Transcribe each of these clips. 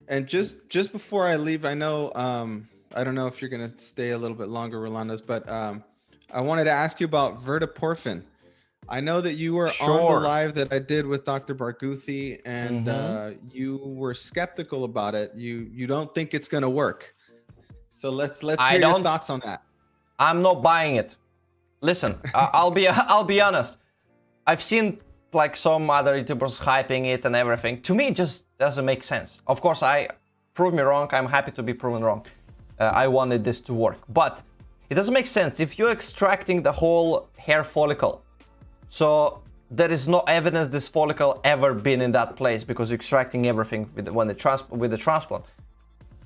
And just before I leave, I know I don't know if you're gonna stay a little bit longer, Rolandas, but I wanted to ask you about Verteporfin. I know that you were on the Sure. live that I did with Dr. Barghouthi, and Mm-hmm. you were skeptical about it. You don't think it's gonna work. So let's I hear your don't. thoughts on that. I'm not buying it. Listen, I'll be honest. I've seen like some other YouTubers hyping it and everything. To me, it just doesn't make sense. Of course, prove me wrong. I'm happy to be proven wrong. I wanted this to work, but it doesn't make sense if you're extracting the whole hair follicle. So there is no evidence this follicle ever been in that place because you're extracting everything with the transplant.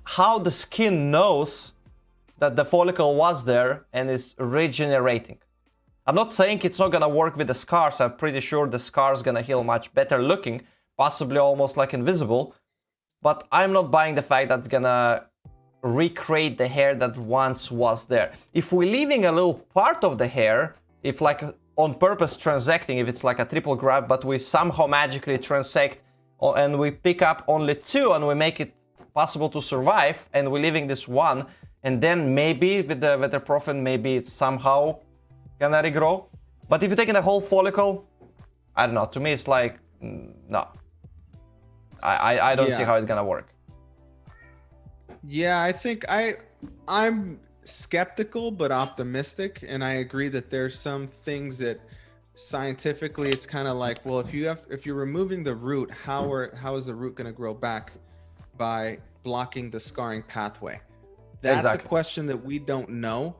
How the skin knows that the follicle was there and is regenerating? I'm not saying it's not gonna work with the scars. I'm pretty sure the scars gonna heal much better looking, possibly almost like invisible. But I'm not buying the fact that it's gonna recreate the hair that once was there. If we're leaving a little part of the hair, if like on purpose transecting, if it's like a triple grab, but we somehow magically transect and we pick up only two and we make it possible to survive, and we're leaving this one, and then maybe with the Verteporfin, maybe it's somehow gonna regrow. But if you're taking the whole follicle, I don't know. To me, it's like no. I don't see how it's gonna work. Yeah, I think I'm skeptical but optimistic, and I agree that there's some things that scientifically it's kind of like, well, if you're removing the root, how is the root going to grow back by blocking the scarring pathway? That's Exactly. a question that we don't know.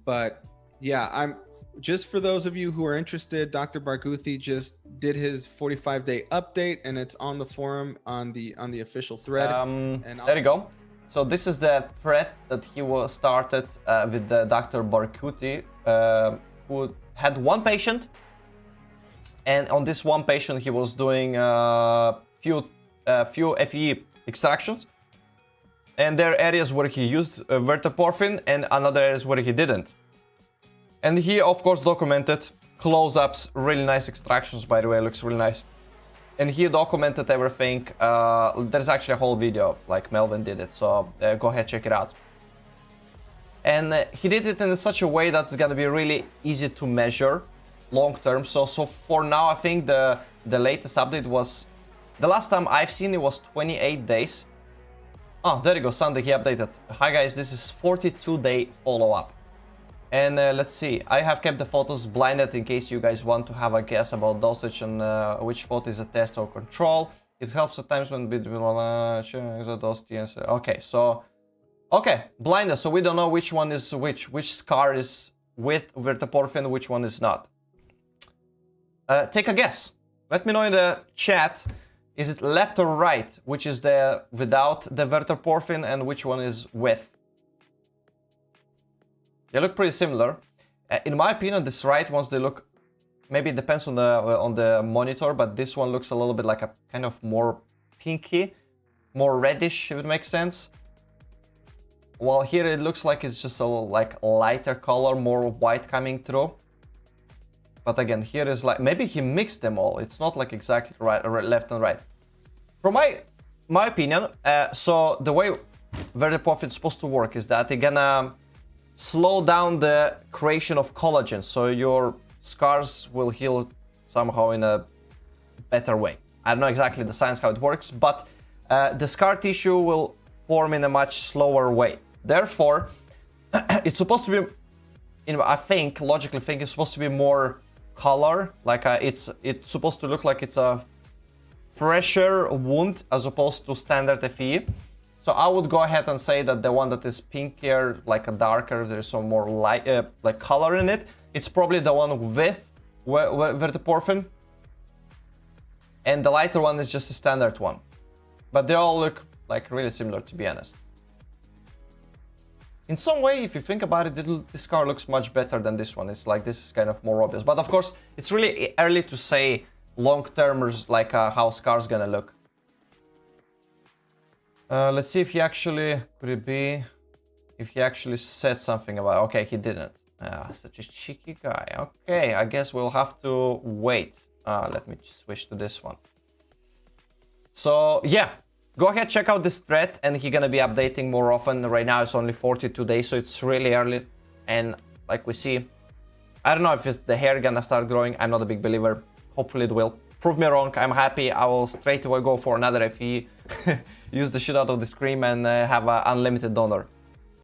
But yeah, I'm just, for those of you who are interested, Dr. Barghouthi just did his 45-day update, and it's on the forum on the official thread. There you go. So this is the thread that he was started with the Dr. Barghouthi, who had one patient, and on this one patient he was doing few FE extractions, and there are areas where he used Verteporfin and another areas where he didn't. And he of course documented close-ups, really nice extractions, by the way, looks really nice. And he documented everything. There's actually a whole video, like Melvin did it, so go ahead, check it out. And he did it in such a way that's gonna be really easy to measure long term. So for now, I think the latest update was, the last time I've seen it was 28 days. Oh, there you go, Sunday he updated. Hi guys, this is 42-day follow-up. And let's see, I have kept the photos blinded in case you guys want to have a guess about dosage and which photo is a test or control. It helps at times when between okay, so okay, blinded, so we don't know which one is which scar is with Verteporfin, which one is not. Take a guess. Let me know in the chat. Is it left or right? Which is the without the Verteporfin and which one is with? They look pretty similar. In my opinion, this right ones, they look, maybe it depends on the monitor, but this one looks a little bit like a kind of more pinky, more reddish, if it makes sense. While here it looks like it's just a like lighter color, more white coming through. But again, here is like, maybe he mixed them all. It's not like exactly right or left and right. From my opinion, so the way Verteporfin is supposed to work is that they're gonna slow down the creation of collagen, so your scars will heal somehow in a better way. I don't know exactly the science how it works, but the scar tissue will form in a much slower way. Therefore, it's supposed to be, I think, logically think, it's supposed to be more color, like it's supposed to look like it's a fresher wound as opposed to standard FE. So I would go ahead and say that the one that is pinkier, like a darker, there's some more light, like color in it. It's probably the one with Verteporfin, and the lighter one is just a standard one. But they all look like really similar, to be honest. In some way, if you think about it, this car looks much better than this one. It's like this is kind of more obvious. But of course, it's really early to say long-termers like how Scar's gonna look. Let's see if he actually, could it be, if he actually said something about, okay, he didn't. Such a cheeky guy. Okay, I guess we'll have to wait. Let me switch to this one. So yeah, Go ahead, check out this thread, and he's gonna be updating more often. Right now it's only 42 days, so it's really early. And like we see, I don't know if it's the hair gonna start growing. I'm not a big believer. Hopefully it will. Prove me wrong. I'm happy. I will straight away go for another FE, use the shit out of this cream, and have an unlimited donor.